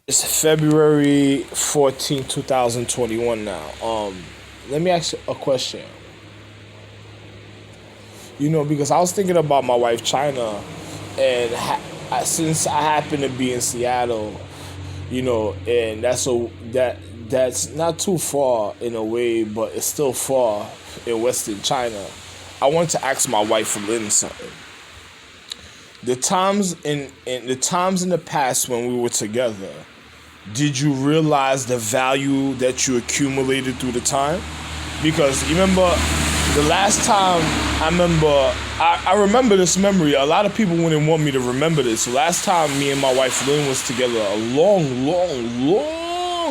It's February 14, 2021 now. Let me ask you a question. Because I was thinking about my wife China, and since I happen to be in Seattle, and that's not too far in a way, but it's still far in Western China. I want to ask my wife Lynn something. The times in the past when we were together, did you realize the value that you accumulated through the time? Because you remember the last time I remember this memory. A lot of people wouldn't want me to remember this. The last time me and my wife Lynn was together a long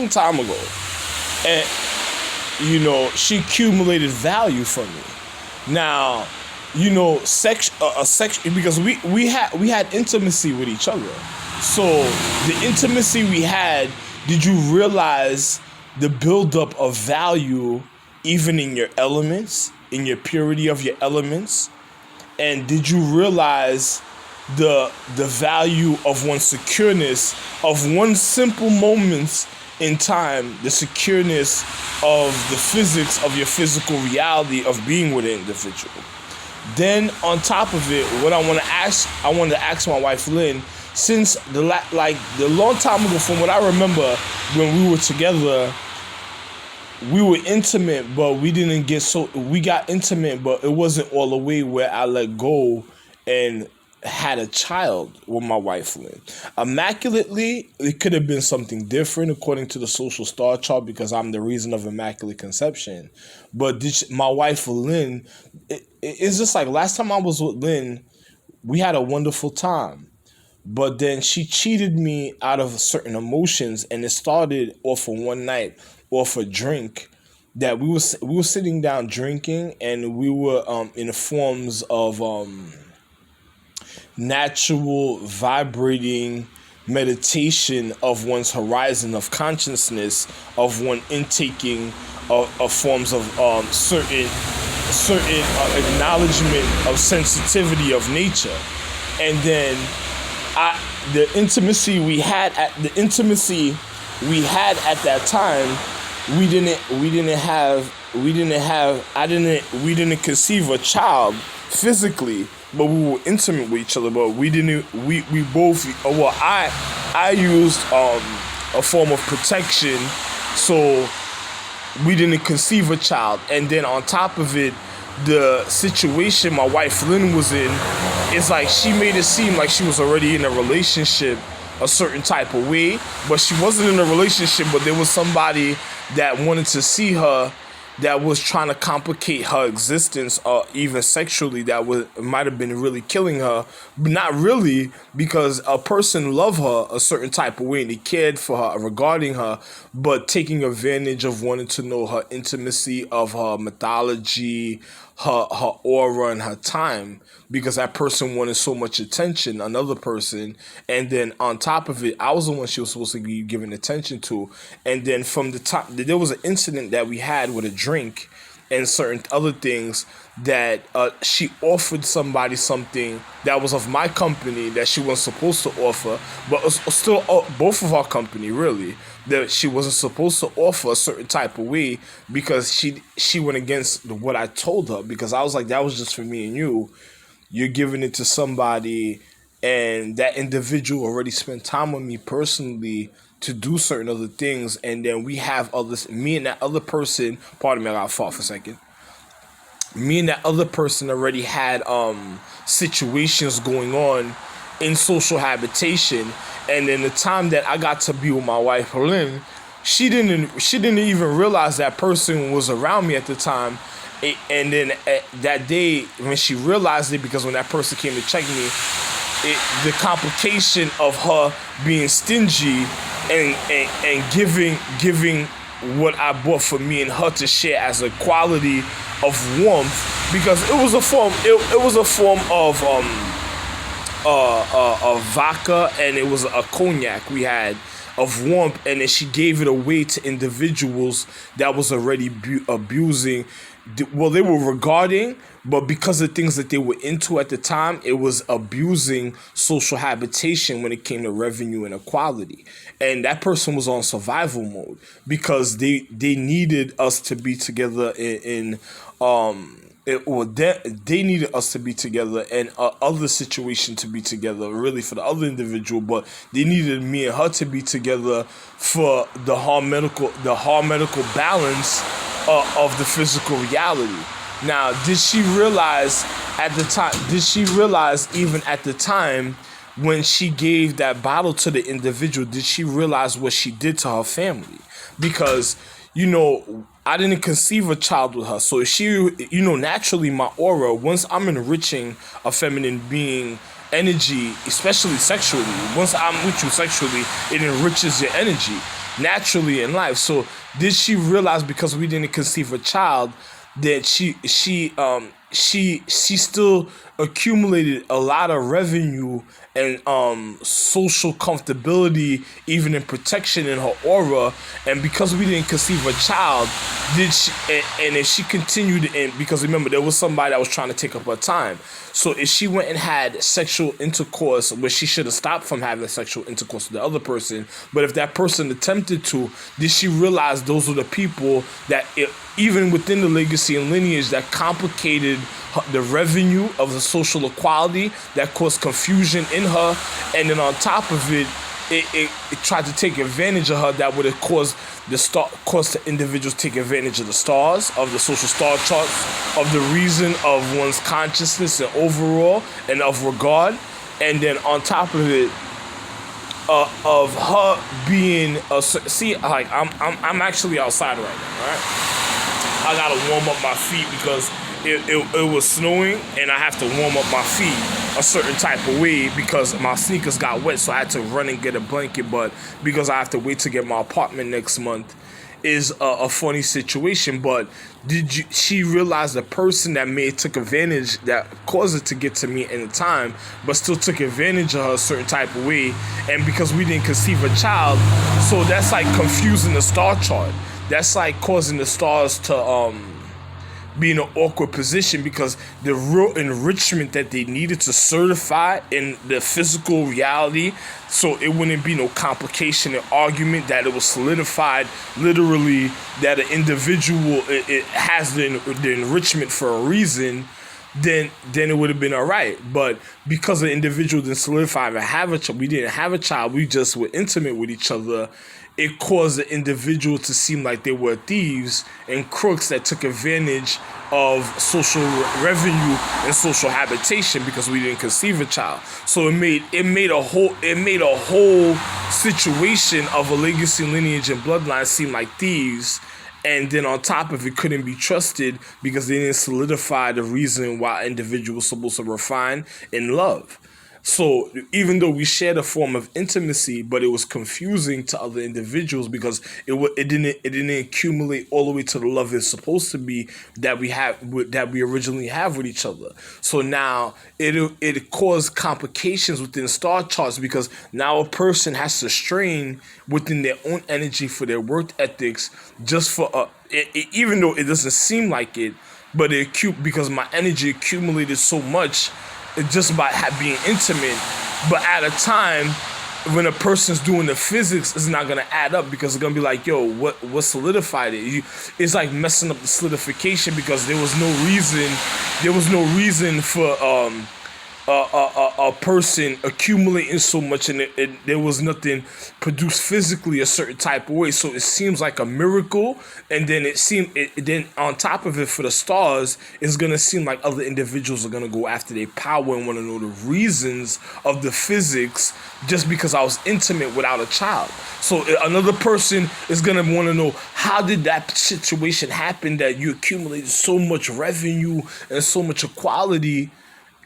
time ago. And she accumulated value from me. Now, sex because we had intimacy with each other. So the intimacy we had, did you realize the buildup of value even in your elements, in your purity of your elements? And did you realize the value of one's secureness, of one simple moments in time, the secureness of the physics of your physical reality of being with an individual? Then on top of it, what I wanted to ask my wife Lynn, since the long time ago, from what I remember, when we were together, we were intimate, but we got intimate, but it wasn't all the way where I let go and had a child with my wife Lynn. Immaculately, it could have been something different according to the social star chart, because I'm the reason of immaculate conception. But my wife Lynn, it's just like last time I was with Lynn, we had a wonderful time. But then she cheated me out of certain emotions, and it started off of one night, off a drink that we were sitting down drinking, and we were in the forms of natural vibrating meditation of one's horizon of consciousness, of one intaking of forms of certain acknowledgement of sensitivity of nature. And then the intimacy we had at that time, we didn't conceive a child physically, but we were intimate with each other. But we both, well, I used a form of protection, so we didn't conceive a child. And then on top of it, the situation my wife Lynn was in, is like she made it seem like she was already in a relationship a certain type of way, but she wasn't in a relationship, but there was somebody that wanted to see her, that was trying to complicate her existence, even sexually, might have been really killing her, but not really, because a person loved her a certain type of way and they cared for her regarding her, but taking advantage of wanting to know her intimacy, of her mythology, her aura, and her time, because that person wanted so much attention, another person. And then on top of it, I was the one she was supposed to be giving attention to. And then from the top, there was an incident that we had with a drink and certain other things, that she offered somebody something that was of my company that she wasn't supposed to offer, but it was still both of our company, really, that she wasn't supposed to offer a certain type of way, because she went against what I told her, because I was like, that was just for me and you. You're giving it to somebody, and that individual already spent time with me personally to do certain other things, and then we have others. Me and that other person, pardon me, I got fought for a second. Me and that other person already had situations going on in social habitation, and then the time that I got to be with my wife Lynn, she didn't even realize that person was around me at the time. And then that day, when she realized it, because when that person came to check me, the complication of her being stingy and giving what I bought for me and her to share as a quality of warmth, because it was a form of vodka, and it was a cognac we had of warmth, and then she gave it away to individuals that was already abusing they were regarding, but because of things that they were into at the time, it was abusing social habitation when it came to revenue and equality. And that person was on survival mode because they needed us to be together they needed us to be together and other situation to be together, really for the other individual, but they needed me and her to be together for the harmonical balance of the physical reality. Now, did she realize even at the time when she gave that bottle to the individual, did she realize what she did to her family? Because, I didn't conceive a child with her. So she, naturally my aura, once I'm enriching a feminine being energy, especially sexually, once I'm with you sexually, it enriches your energy naturally in life. So did she realize because we didn't conceive a child that she still accumulated a lot of revenue and social comfortability, even in protection in her aura, and because we didn't conceive a child, did she? And if she continued, and because remember there was somebody that was trying to take up her time, so if she went and had sexual intercourse, where she should have stopped from having sexual intercourse with the other person, but if that person attempted to, did she realize those were the people that even within the legacy and lineage that complicated the revenue of the social equality, that caused confusion in her, and then on top of it, it tried to take advantage of her, that would have caused the individuals to take advantage of the stars, of the social star charts, of the reason of one's consciousness and overall, and of regard, and then on top of it, of her being I'm actually outside right now, right? I gotta warm up my feet because it was snowing and I have to warm up my feet a certain type of way because my sneakers got wet, so I had to run and get a blanket. But because I have to wait to get my apartment next month, is a funny situation. But she realize the person that took advantage, that caused it to get to me in the time, but still took advantage of her a certain type of way, and because we didn't conceive a child, so that's like confusing the star chart. That's like causing the stars to be in an awkward position, because the real enrichment that they needed to certify in the physical reality, so it wouldn't be no complication and argument, that it was solidified literally, that an individual it has the enrichment for a reason, then it would have been all right. But because the individual didn't solidify and have a child, we didn't have a child, we just were intimate with each other, it caused the individual to seem like they were thieves and crooks that took advantage of social revenue and social habitation because we didn't conceive a child. So it made a whole situation of a legacy, lineage, and bloodline seem like thieves. And then on top of it, couldn't be trusted because they didn't solidify the reason why individuals were supposed to refine in love. So even though we shared a form of intimacy, but it was confusing to other individuals because it didn't accumulate all the way to the love it's supposed to be that we originally have with each other. So now it caused complications within star charts, because now a person has to strain within their own energy for their work ethics, just for even though it doesn't seem like it, but because my energy accumulated so much just by being intimate, but at a time when a person's doing the physics, it's not gonna add up, because it's gonna be like, yo, what solidified it? It's like messing up the solidification, because there was no reason for a person accumulating so much, and there was nothing produced physically a certain type of way. So it seems like a miracle, and then then on top of it, for the stars, it's gonna seem like other individuals are gonna go after their power and want to know the reasons of the physics, just because I was intimate without a child. So another person is gonna want to know, how did that situation happen that you accumulated so much revenue and so much equality,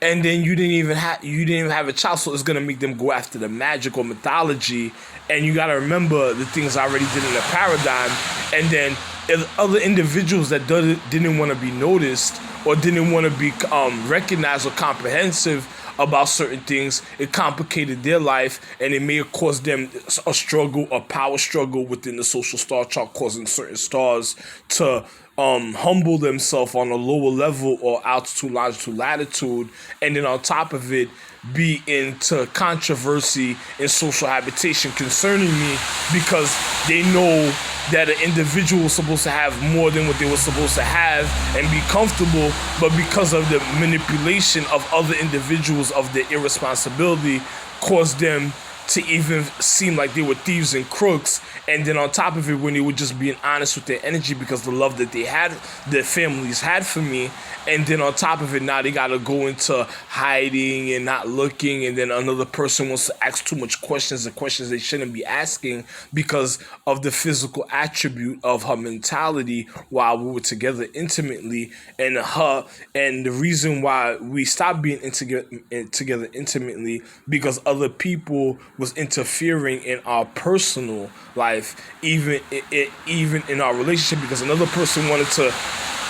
and then you didn't even have a child? So it's gonna make them go after the magic or mythology, and you gotta remember the things I already did in the paradigm. And then if other individuals that didn't want to be noticed or didn't want to be recognized or comprehensive about certain things, it complicated their life, and it may have caused them a power struggle within the social star chart, causing certain stars to humble themselves on a lower level or altitude, longitude, latitude, and then on top of it, be into controversy and social habitation concerning me, because they know that an individual was supposed to have more than what they were supposed to have and be comfortable, but because of the manipulation of other individuals of their irresponsibility, caused them to even seem like they were thieves and crooks. And then on top of it, when they were just being honest with their energy because the love that they had, their families had for me, and then on top of it, now they gotta go into hiding and not looking, and then another person wants to ask too much questions, the questions they shouldn't be asking because of the physical attribute of her mentality while we were together intimately, and the reason why we stopped being together intimately because other people was interfering in our personal life, even in our relationship, because another person wanted to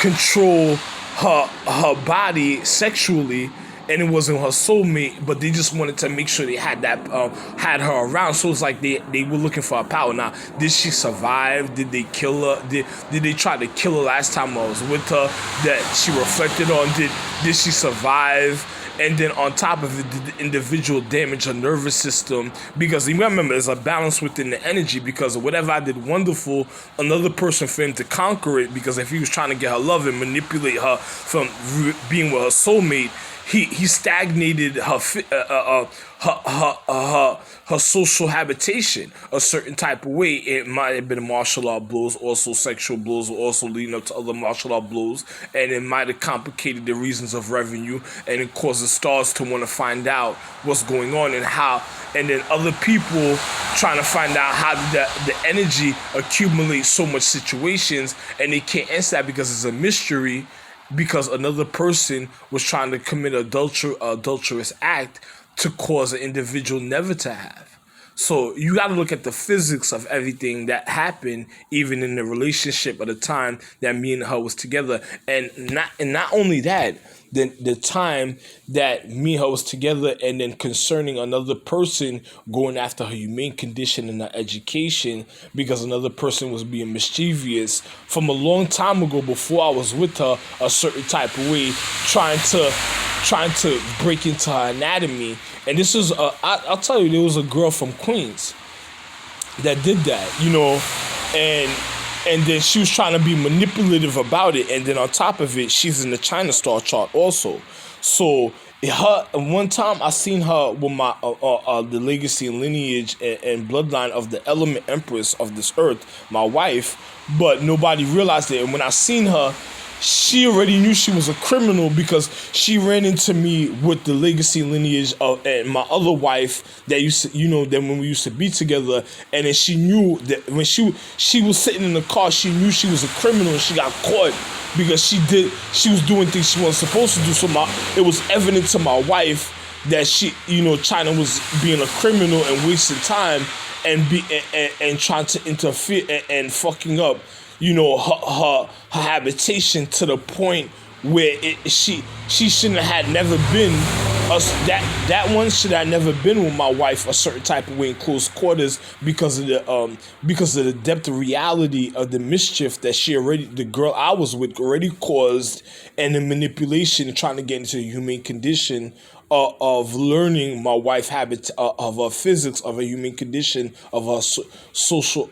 control her body sexually, and it wasn't her soulmate, but they just wanted to make sure they had her around. So it's like they were looking for her power. Now, did she survive? Did they kill her? Did they try to kill her last time I was with her? That she reflected on. Did she survive? And then on top of it, did the individual damage her nervous system? Because you remember, there's a balance within the energy, because whatever I did wonderful, another person for him to conquer it, because if he was trying to get her love and manipulate her from being with her soulmate, he stagnated her social habitation a certain type of way. It might have been martial art blows, also sexual blows, also leading up to other martial art blows, and it might have complicated the reasons of revenue, and it caused the stars to want to find out what's going on and how, and then other people trying to find out how the energy accumulates so much situations, and they can't answer that because it's a mystery, because another person was trying to commit an adulterous act to cause an individual never to have. So you got to look at the physics of everything that happened, even in the relationship at the time that me and her was together, and not only that, the time that me and her was together, and then concerning another person going after her humane condition and her education because another person was being mischievous from a long time ago before I was with her a certain type of way, trying to break into her anatomy. And this is I'll tell you, there was a girl from Queens that did that, and then she was trying to be manipulative about it, and then on top of it, she's in the China Star chart also. So one time I seen her with my the legacy and lineage and bloodline of the element empress of this earth, my wife, but nobody realized it. And when I seen her, she already knew she was a criminal because she ran into me with the legacy lineage of and my other wife that used to, then when we used to be together, and then she knew that when she was sitting in the car, she knew she was a criminal, and she got caught because she was doing things she wasn't supposed to do. So it was evident to my wife that China was being a criminal and wasting time and trying to interfere and fucking up her habitation to the point where she shouldn't have never been that one should have never been with my wife a certain type of way in close quarters because of the depth of reality of the mischief that the girl I was with already caused, and the manipulation and trying to get into the humane condition of learning my wife habits of her physics of her human condition of her social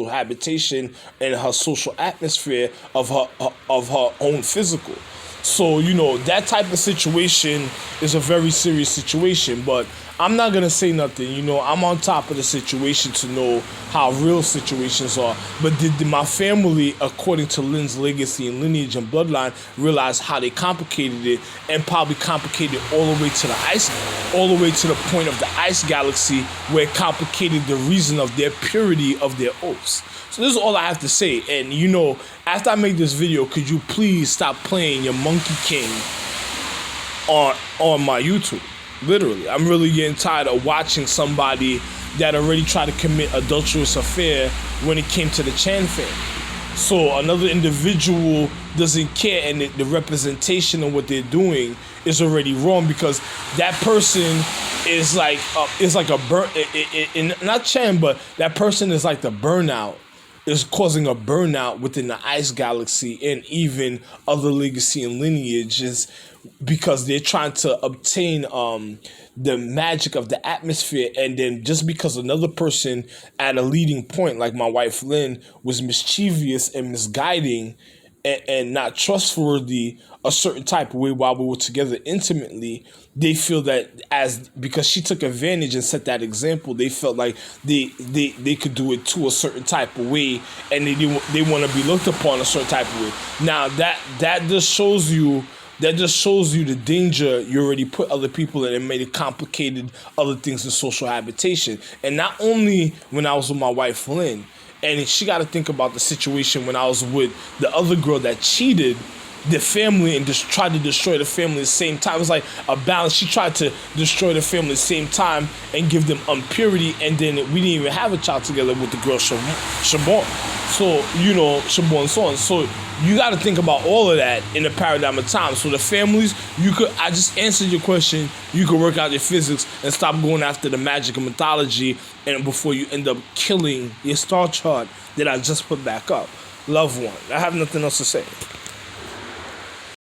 habitation and her social atmosphere of her own physical. So that type of situation is a very serious situation, but I'm not gonna say nothing. I'm on top of the situation to know how real situations are. But did my family, according to Lynn's legacy and lineage and bloodline, realize how they complicated it, and probably complicated all the way to the point of the ice galaxy, where it complicated the reason of their purity of their oaths. So this is all I have to say. And after I make this video, could you please stop playing your Monkey King on my YouTube? Literally, I'm really getting tired of watching somebody that already tried to commit adulterous affair when it came to the Chan family. So another individual doesn't care, and the representation of what they're doing is already wrong, because that person is like a burn, not Chan, but that person is like the burnout is causing a burnout within the ice galaxy and even other legacy and lineages, because they're trying to obtain the magic of the atmosphere. And then just because another person at a leading point, like my wife Lynn, was mischievous and misguiding and not trustworthy a certain type of way while we were together intimately, they feel that because she took advantage and set that example, they felt like they could do it too a certain type of way, and they want to be looked upon a certain type of way. Now that just shows you the danger you already put other people in and made it complicated other things in social habitation. And not only when I was with my wife Lynn, and she got to think about the situation when I was with the other girl that cheated the family and just tried to destroy the family at the same time. It was like a balance. She tried to destroy the family at the same time and give them impurity, and then we didn't even have a child together with the girl Shabon. So, Shabon and so on. So you got to think about all of that in the paradigm of time. So the families, I just answered your question. You could work out your physics and stop going after the magic and mythology, and before you end up killing your star chart that I just put back up. Love one. I have nothing else to say.